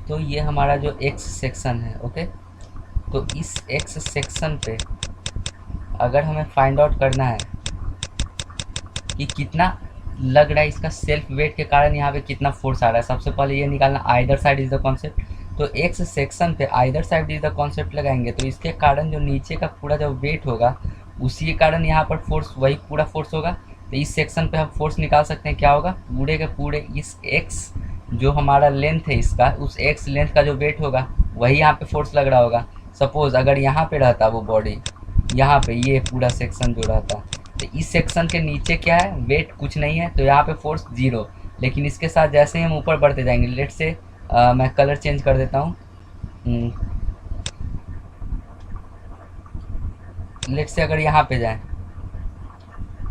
तो ये हमारा जो x सेक्शन है। ओके, तो इस x सेक्शन पे अगर हमें फाइंड आउट करना है कि कितना लग रहा है इसका सेल्फ वेट के कारण यहाँ पे कितना फोर्स आ रहा है, सबसे पहले ये निकालना either side is the concept. तो x सेक्शन पे either side is the concept लगाएंगे तो इसके कारण जो नीचे का पूरा जो वेट होगा उसी के कारण यहाँ पर फोर्स, वही पूरा फोर्स होगा। तो इस सेक्शन पे हम फोर्स निकाल सकते हैं, क्या होगा पूरे के पूरे इस x जो हमारा लेंथ है इसका, उस x लेंथ का जो वेट होगा वही यहाँ पे फोर्स लग रहा होगा। सपोज अगर यहाँ पे रहता वो बॉडी, यहाँ पे ये पूरा सेक्शन जो रहता, तो इस सेक्शन के नीचे क्या है, वेट कुछ नहीं है, तो यहाँ पे फोर्स 0। लेकिन इसके साथ जैसे ही हम ऊपर बढ़ते जाएंगे, लेट से मैं कलर चेंज कर देता हूँ, लेट से अगर यहाँ पे जाएं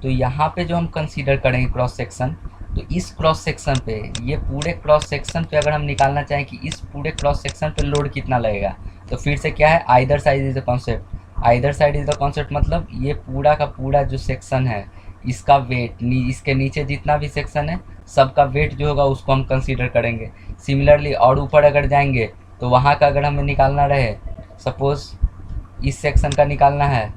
तो यहाँ पे जो हम कंसीडर करेंगे क्रॉस सेक्शन, तो इस क्रॉस सेक्शन पे, ये पूरे क्रॉस सेक्शन पे अगर हम निकालना चाहें कि इस पूरे क्रॉस सेक्शन पे लोड कितना लगेगा, तो फिर से क्या है either side is the concept. Either side is the concept मतलब ये पूरा का पूरा जो सेक्शन है इसका वेट, इसके नीचे जितना भी सेक्शन है सबका वेट जो होगा उसको हम कंसीडर करेंगे। सिमिलरली और ऊपर अगर जाएंगे तो वहाँ का अगर हमें निकालना रहे, सपोज इस सेक्शन का निकालना है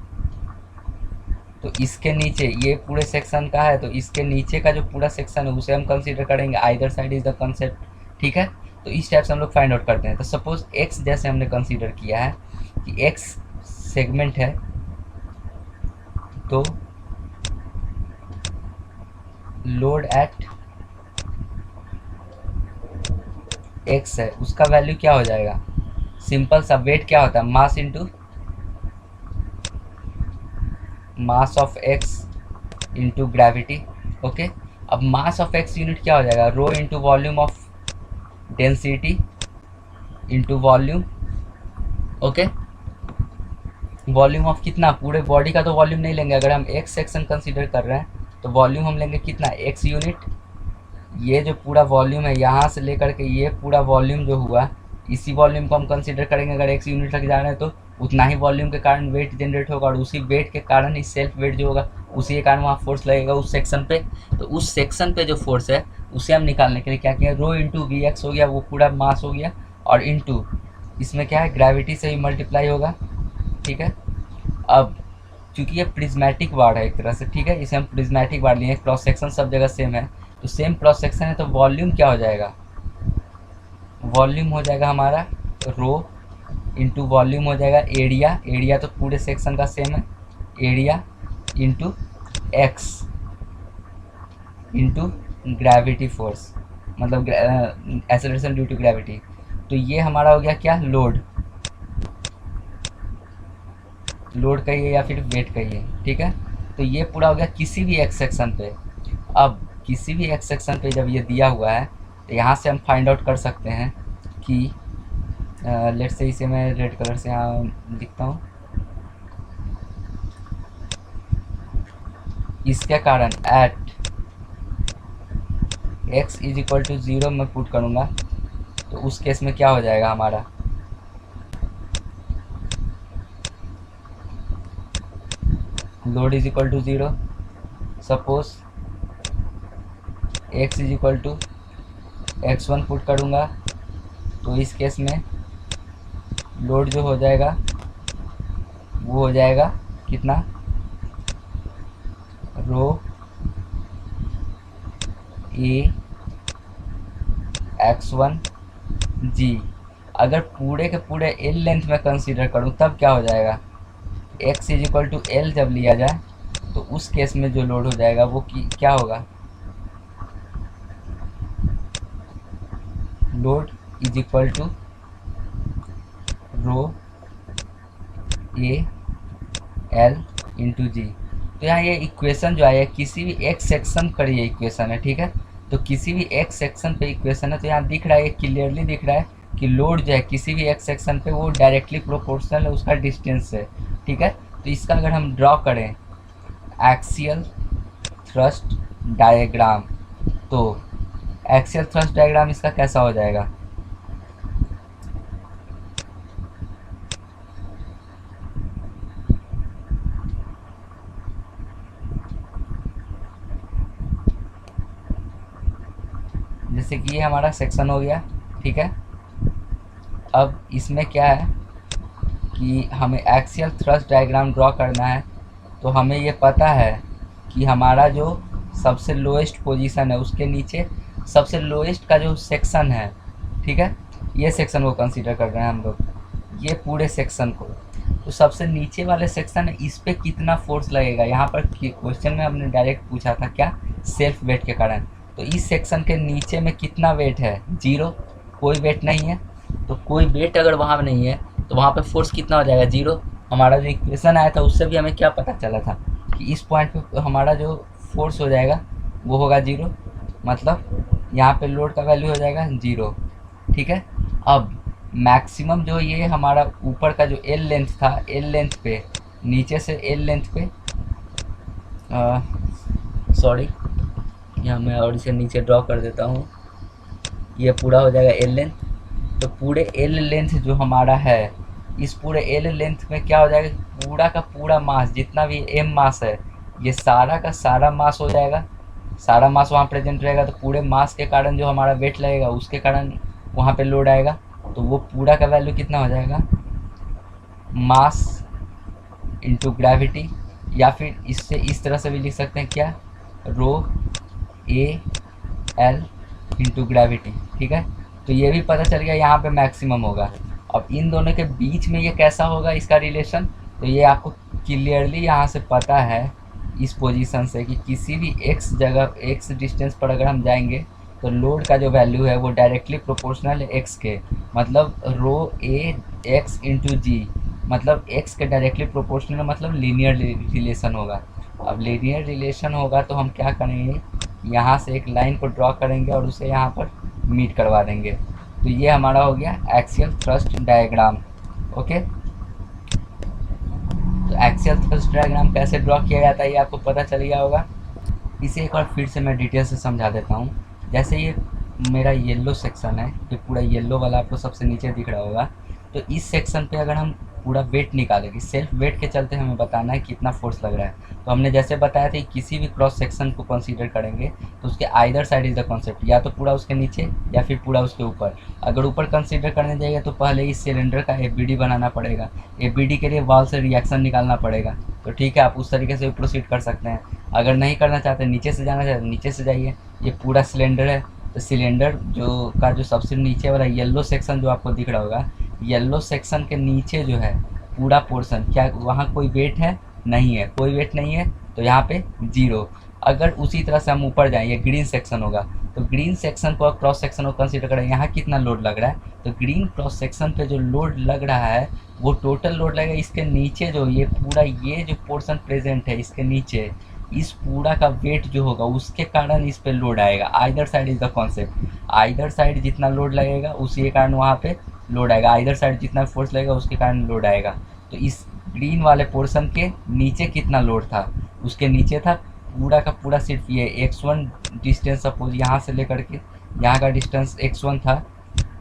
तो इसके नीचे ये पूरे सेक्शन का है, तो इसके नीचे का जो पूरा सेक्शन है उसे हम कंसीडर करेंगे either side is the concept. ठीक है, तो इस टाइप से हम लोग फाइंड आउट करते हैं। तो सपोज x जैसे हमने कंसीडर किया है कि x सेगमेंट है, तो लोड एट x है, उसका वैल्यू क्या हो जाएगा, सिंपल सा वेट क्या होता है, mass into mass of x into gravity. Okay, अब मास ऑफ x यूनिट क्या हो जाएगा, rho into volume of density into volume. Okay, volume of कितना, पूरे बॉडी का तो वॉल्यूम नहीं लेंगे, अगर हम x सेक्शन कंसीडर कर रहे हैं तो वॉल्यूम हम लेंगे कितना, x यूनिट। ये जो पूरा वॉल्यूम है यहाँ से लेकर के ये पूरा वॉल्यूम जो हुआ, इसी वॉल्यूम को हम कंसीडर करेंगे। अगर x यूनिट लग जा रहे हैं तो उतना ही वॉल्यूम के कारण वेट जनरेट होगा, और उसी वेट के कारण ही सेल्फ वेट जो होगा उसी के कारण वहाँ फोर्स लगेगा उस सेक्शन पे। तो उस सेक्शन पे जो फोर्स है उसे हम निकालने के लिए क्या किया, रो इंटू वी एक्स हो गया, वो पूरा मास हो गया, और इंटू इसमें क्या है ग्रेविटी से ही मल्टीप्लाई होगा। ठीक है, अब चूँकि ये प्रिज्मेटिक बार है एक तरह से, ठीक है, इसे हम प्रिज्मेटिक बार लिए, क्रॉस सेक्शन सब जगह सेम है, तो सेम क्रॉस सेक्शन है, तो वॉल्यूम क्या हो जाएगा, वॉल्यूम हो जाएगा हमारा रो इंटू वॉल्यूम हो जाएगा एरिया, एरिया तो पूरे सेक्शन का सेम है, area into x into gravity force, मतलब एक्सेलरेशन ड्यू टू ग्रेविटी। तो ये हमारा हो गया क्या, लोड, लोड कहिए या फिर वेट कहिए, ठीक है। तो ये पूरा हो गया किसी भी एक्स सेक्शन पे। अब किसी भी एक्स सेक्शन पे जब ये दिया हुआ है तो यहाँ से हम फाइंड आउट कर सकते हैं कि लेट से इसे मैं रेड कलर से यहाँ लिखता हूँ, इसके कारण at x is equal to 0 मैं पुट करूँगा, तो उस केस में क्या हो जाएगा हमारा, load is equal to 0, suppose x is equal to x1 put करूँगा, तो इस केस में लोड जो हो जाएगा वो हो जाएगा कितना, रो ए x1 जी। अगर पूरे के पूरे एल लेंथ में कंसीडर करूँ तब क्या हो जाएगा, x is equal to L जब लिया जाए तो उस केस में जो लोड हो जाएगा वो क्या होगा, load is equal to rho A L into G. तो यहाँ ये इक्वेशन जो है किसी भी एक सेक्शन पर ये इक्वेशन है, ठीक है। तो किसी भी एक सेक्शन पे इक्वेशन है, तो यहाँ दिख रहा है, ये क्लियरली दिख रहा है कि लोड जो है किसी भी एक सेक्शन पे वो डायरेक्टली प्रोपोर्शनल है उसका डिस्टेंस से, ठीक है। तो इसका अगर हम ड्रॉ करें एक्सियल थ्रस्ट डायग्राम, तो एक्सियल थ्रस्ट डायग्राम इसका कैसा हो जाएगा, जैसे कि ये हमारा सेक्शन हो गया, ठीक है। अब इसमें क्या है कि हमें एक्सियल थ्रस्ट डायग्राम ड्रॉ करना है, तो हमें ये पता है कि हमारा जो सबसे लोएस्ट पोजीशन है उसके नीचे सबसे लोएस्ट का जो सेक्शन है, ठीक है, ये सेक्शन को कंसीडर कर रहे हैं हम लोग, ये पूरे सेक्शन को। तो सबसे नीचे वाले सेक्शन है, इस पे कितना फोर्स लगेगा, यहाँ पर क्वेश्चन में हमने डायरेक्ट पूछा था क्या, सेल्फ वेट के कारण। तो इस सेक्शन के नीचे में कितना वेट है, 0, कोई वेट नहीं है। तो कोई वेट अगर वहाँ नहीं है तो वहाँ पे फोर्स कितना हो जाएगा, 0। हमारा जो इक्वेशन आया था उससे भी हमें क्या पता चला था कि इस पॉइंट पे हमारा जो फोर्स हो जाएगा वो होगा 0, मतलब यहाँ पे लोड का वैल्यू हो जाएगा 0, ठीक है। अब मैक्सिमम जो ये हमारा ऊपर का जो एल लेंथ था, एल लेंथ पे नीचे से एल लेंथ पे सॉरी यहाँ मैं और इसे नीचे ड्रॉ कर देता हूँ, ये पूरा हो जाएगा एल लेंथ। तो पूरे एल लेंथ जो हमारा है, इस पूरे एल लेंथ में क्या हो जाएगा, पूरा का पूरा मास जितना भी एम मास है ये सारा का सारा मास हो जाएगा, सारा मास वहाँ प्रेजेंट रहेगा। तो पूरे मास के कारण जो हमारा वेट लगेगा उसके कारण वहाँ पे लोड आएगा, तो वो पूरा का वैल्यू कितना हो जाएगा, मास इंटू ग्रेविटी, या फिर इससे इस तरह से भी लिख सकते हैं क्या, रो ए एल इंटू ग्रेविटी, ठीक है। तो ये भी पता चल गया यहाँ पे मैक्सिमम होगा। अब इन दोनों के बीच में ये कैसा होगा इसका रिलेशन, तो ये आपको क्लियरली यहाँ से पता है इस पोजीशन से कि किसी भी एक्स जगह एक्स डिस्टेंस पर अगर हम जाएंगे तो लोड का जो वैल्यू है वो डायरेक्टली प्रोपोर्शनल है एक्स के, मतलब रो ए एक्स इंटू जी, मतलब एक्स के डायरेक्टली प्रोपोर्शनल, मतलब लीनियर रिलेशन होगा। अब लीनियर रिलेशन होगा तो हम क्या करेंगे, यहाँ से एक लाइन को ड्रॉ करेंगे और उसे यहाँ पर मीट करवा देंगे। तो ये हमारा हो गया एक्सियल थ्रस्ट डायग्राम, ओके। तो एक्सियल थ्रस्ट डायग्राम कैसे ड्रॉ किया जाता है ये आपको पता चल गया होगा। इसे एक बार फिर से मैं डिटेल से समझा देता हूँ। जैसे ये मेरा येलो सेक्शन है, ये पूरा येलो वाला आपको सबसे नीचे दिख रहा होगा। तो इस सेक्शन पे अगर हम पूरा वेट निकालेंगे, सेल्फ वेट के चलते हमें बताना है कितना फोर्स लग रहा है। तो हमने जैसे बताया था कि किसी भी क्रॉस सेक्शन को कंसीडर करेंगे तो उसके either side is the concept, या तो पूरा उसके नीचे या फिर पूरा उसके ऊपर। अगर ऊपर कंसीडर करने जाएगा तो पहले इस सिलेंडर का एबीडी बनाना पड़ेगा, एबीडी के लिए वॉल से रिएक्शन निकालना पड़ेगा। तो ठीक है, आप उस तरीके से प्रोसीड कर सकते हैं। अगर नहीं करना चाहते, नीचे से जाना चाहते नीचे से जाइए। ये पूरा सिलेंडर है, तो सिलेंडर जो सबसे नीचे वाला येलो सेक्शन जो आपको दिख रहा होगा, येलो सेक्शन के नीचे जो है पूरा पोर्शन, क्या वहाँ कोई वेट है? नहीं है, कोई वेट नहीं है, तो यहाँ पे 0। अगर उसी तरह से हम ऊपर जाएँ, ये ग्रीन सेक्शन होगा, तो ग्रीन सेक्शन को क्रॉस सेक्शन को कंसीडर करें, यहाँ कितना लोड लग रहा है, तो ग्रीन क्रॉस सेक्शन पे जो लोड लग रहा है वो टोटल लोड लगेगा इसके नीचे, जो ये पूरा ये जो पोर्शन प्रेजेंट है इसके नीचे, इस पूरा का वेट जो होगा उसके कारण इस पे लोड आएगा। Either side is the concept, either side जितना लोड लगेगा उसी के कारण वहाँ पे लोड आएगा, आइदर साइड जितना फोर्स लगेगा उसके कारण लोड आएगा। तो इस ग्रीन वाले पोर्शन के नीचे कितना लोड था, उसके नीचे था पूरा का पूरा सिर्फ ये x1 डिस्टेंस, सपोज यहाँ से लेकर के यहाँ का डिस्टेंस x1 था,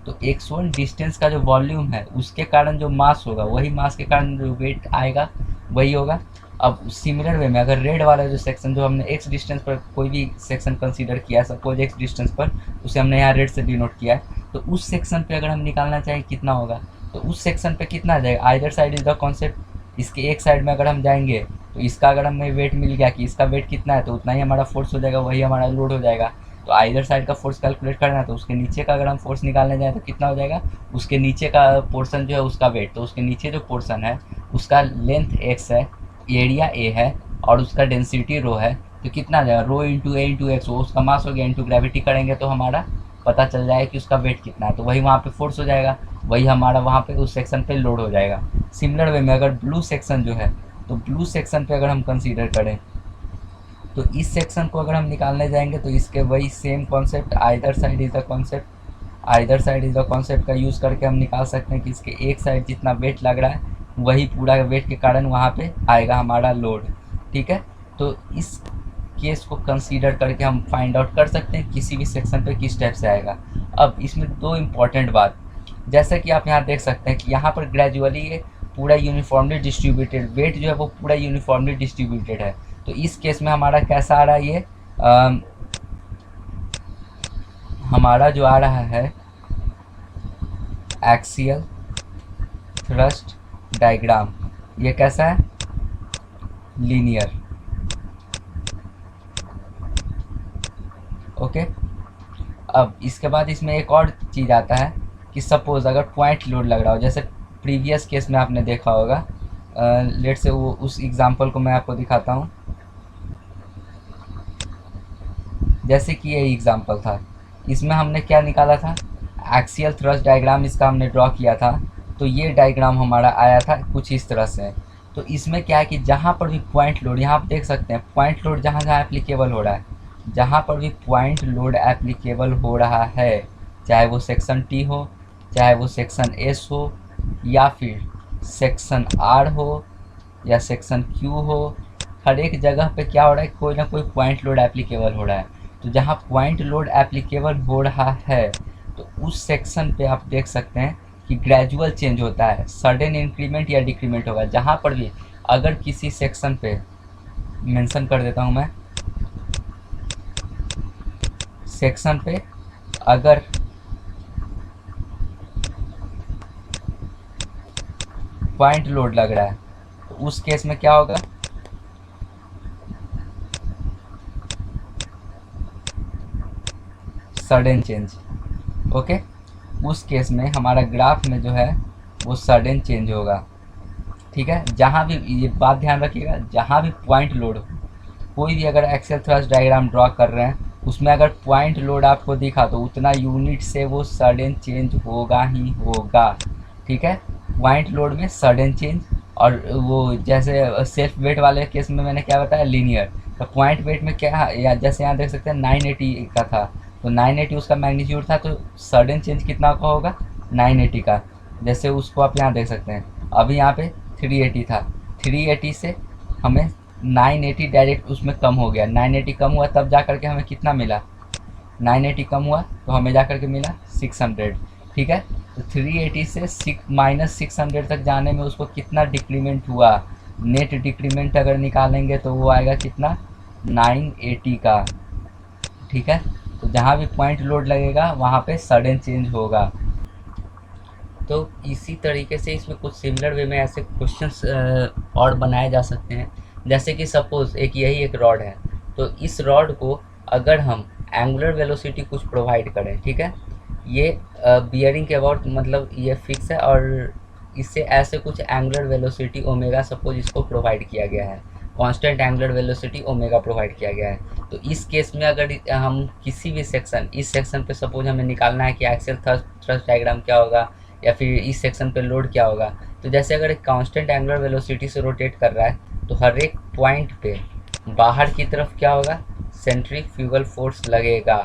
तो x1 डिस्टेंस का जो वॉल्यूम है उसके कारण जो मास होगा, वही मास के कारण जो वेट आएगा वही होगा। अब सिमिलर वे में अगर रेड वाला जो सेक्शन जो हमने x डिस्टेंस पर कोई भी सेक्शन कंसीडर किया है, सपोज x डिस्टेंस पर, उसे हमने यहाँ रेड से डिनोट किया है, तो उस सेक्शन पे अगर हम निकालना चाहें कितना होगा, तो उस सेक्शन पे कितना आ जाएगा, either side is the concept. इसके एक साइड में अगर हम जाएंगे तो इसका अगर हमें वेट मिल गया कि इसका वेट कितना है, तो उतना ही हमारा फोर्स हो जाएगा, वही हमारा लोड हो जाएगा। तो आइदर साइड का फोर्स कैलकुलेट करना है, तो उसके नीचे का अगर हम फोर्स निकालने जाए तो कितना हो जाएगा, उसके नीचे का पोर्शन जो है उसका वेट, तो उसके नीचे जो पोर्शन है उसका लेंथ x है, एरिया a है और उसका डेंसिटी रो है, तो कितना आ जाएगा, रो इंटू ए इंटू एक्स, वो उसका मास हो गया, इंटू ग्रेविटी करेंगे तो हमारा पता चल जाएगा कि उसका वेट कितना है, तो वही वहाँ पे फोर्स हो जाएगा, वही हमारा वहाँ पे उस सेक्शन पे लोड हो जाएगा। सिमिलर वे में अगर ब्लू सेक्शन जो है, तो ब्लू सेक्शन पे अगर हम कंसीडर करें, तो इस सेक्शन को अगर हम निकालने जाएंगे तो इसके वही same concept, either side is the concept, either side is the concept का यूज़ करके हम निकाल सकते हैं कि इसके एक साइड जितना वेट लग रहा है वही पूरा वेट के कारण वहाँ पे आएगा हमारा लोड। ठीक है, तो इस केस को कंसीडर करके हम फाइंड आउट कर सकते हैं किसी भी सेक्शन पे किस टाइप से आएगा। अब इसमें दो इम्पॉर्टेंट बात, जैसा कि आप यहाँ देख सकते हैं कि यहाँ पर ग्रेजुअली ये पूरा यूनिफॉर्मली डिस्ट्रीब्यूटेड वेट जो है वो पूरा यूनिफॉर्मली डिस्ट्रीब्यूटेड है। तो इस केस में हमारा कैसा आ रहा है, ये हमारा जो आ रहा है एक्सियल थ्रस्ट डायग्राम, ये कैसा है, लीनियर। ओके, अब इसके बाद इसमें एक और चीज़ आता है कि सपोज अगर पॉइंट लोड लग रहा हो, जैसे प्रीवियस केस में आपने देखा होगा, लेट से वो उस एग्जांपल को मैं आपको दिखाता हूँ। जैसे कि ये एग्जांपल था, इसमें हमने क्या निकाला था, एक्सियल थ्रस्ट डायग्राम इसका हमने ड्रॉ किया था, तो ये डायग्राम हमारा आया था कुछ इस तरह से। तो इसमें क्या है कि जहाँ पर भी पॉइंट लोड, यहाँ आप देख सकते हैं पॉइंट लोड जहाँ जहाँ एप्लीकेबल हो रहा है, जहाँ पर भी पॉइंट लोड एप्लीकेबल हो रहा है, चाहे वो सेक्शन टी हो, चाहे वो सेक्शन एस हो, या फिर सेक्शन आर हो, या सेक्शन क्यू हो, हर एक जगह पे क्या हो रहा है, कोई ना कोई पॉइंट लोड एप्लीकेबल हो रहा है। तो जहाँ पॉइंट लोड एप्लीकेबल हो रहा है तो उस सेक्शन पे आप देख सकते हैं कि ग्रेजुअल चेंज होता है, सडन इंक्रीमेंट या डिक्रीमेंट होगा। जहाँ पर भी अगर किसी सेक्शन पे, मेंशन कर देता हूँ मैं, सेक्शन पे अगर पॉइंट लोड लग रहा है तो उस केस में क्या होगा, सडन चेंज। ओके, उस केस में हमारा ग्राफ में जो है वो सडन चेंज होगा। ठीक है, जहाँ भी, ये बात ध्यान रखिएगा, जहाँ भी पॉइंट लोड हो, कोई भी अगर एक्सेल थ्रस्ट डायग्राम ड्रॉ कर रहे हैं उसमें अगर पॉइंट लोड आपको दिखा तो उतना यूनिट से वो सडन चेंज होगा ही होगा। ठीक है, पॉइंट लोड में सडन चेंज, और वो जैसे सेल्फ वेट वाले केस में मैंने क्या बताया, लीनियर। तो पॉइंट वेट में क्या, या जैसे यहाँ देख सकते हैं 980 का था, तो 980 उसका मैग्नीट्यूड था, तो सडन चेंज कितना का होगा, 980 का। जैसे उसको आप यहाँ देख सकते हैं, अभी यहाँ पे 380 था, 380 से हमें 980 डायरेक्ट उसमें कम हो गया, 980 कम हुआ तब जा करके हमें कितना मिला, 980 कम हुआ तो हमें जा करके मिला 600। ठीक है, तो 380 से -600 तक जाने में उसको कितना डिक्रीमेंट हुआ, नेट डिक्रीमेंट अगर निकालेंगे तो वो आएगा कितना, 980 का। ठीक है, तो जहाँ भी पॉइंट लोड लगेगा वहाँ पे सडन चेंज होगा। तो इसी तरीके से इसमें कुछ सिमिलर वे में ऐसे क्वेश्चंस और बनाए जा सकते हैं जैसे कि सपोज एक यही एक रॉड है, तो इस रॉड को अगर हम एंगुलर वेलोसिटी कुछ प्रोवाइड करें, ठीक है, ये बियरिंग के अबाउट मतलब ये फिक्स है और इससे ऐसे कुछ एंगुलर वेलोसिटी ओमेगा सपोज इसको प्रोवाइड किया गया है, constant angular velocity omega provide किया गया है। तो इस केस में अगर हम किसी भी सेक्शन, इस सेक्शन पे सपोज हमें निकालना है कि एक्सियल थ्रस्ट डायग्राम क्या होगा या फिर इस सेक्शन पे लोड क्या होगा, तो जैसे अगर एक कांस्टेंट एंगुलर वेलोसिटी से रोटेट कर रहा है तो हर एक पॉइंट पे बाहर की तरफ क्या होगा, सेंट्रीफ्यूगल फोर्स लगेगा।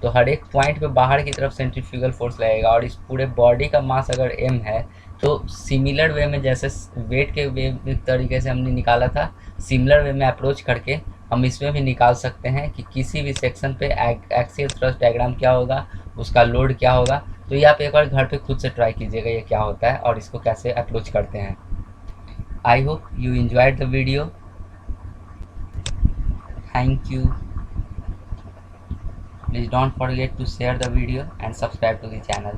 तो हर एक पॉइंट पे बाहर की तरफ सेंट्रीफ्यूगल फोर्स लगेगा और इस पूरे बॉडी का मास अगर m है तो सिमिलर वे में जैसे वेट के वे तरीके से हमने निकाला था, सिमिलर वे में अप्रोच करके हम इसमें भी निकाल सकते हैं कि किसी भी सेक्शन पे एक्सियल थ्रस्ट डायग्राम क्या होगा, उसका लोड क्या होगा। तो ये आप एक बार घर पे खुद से ट्राई कीजिएगा ये क्या होता है और इसको कैसे अप्रोच करते हैं। I hope you enjoyed the video. Thank you. Please don't forget to share the video and subscribe to the channel.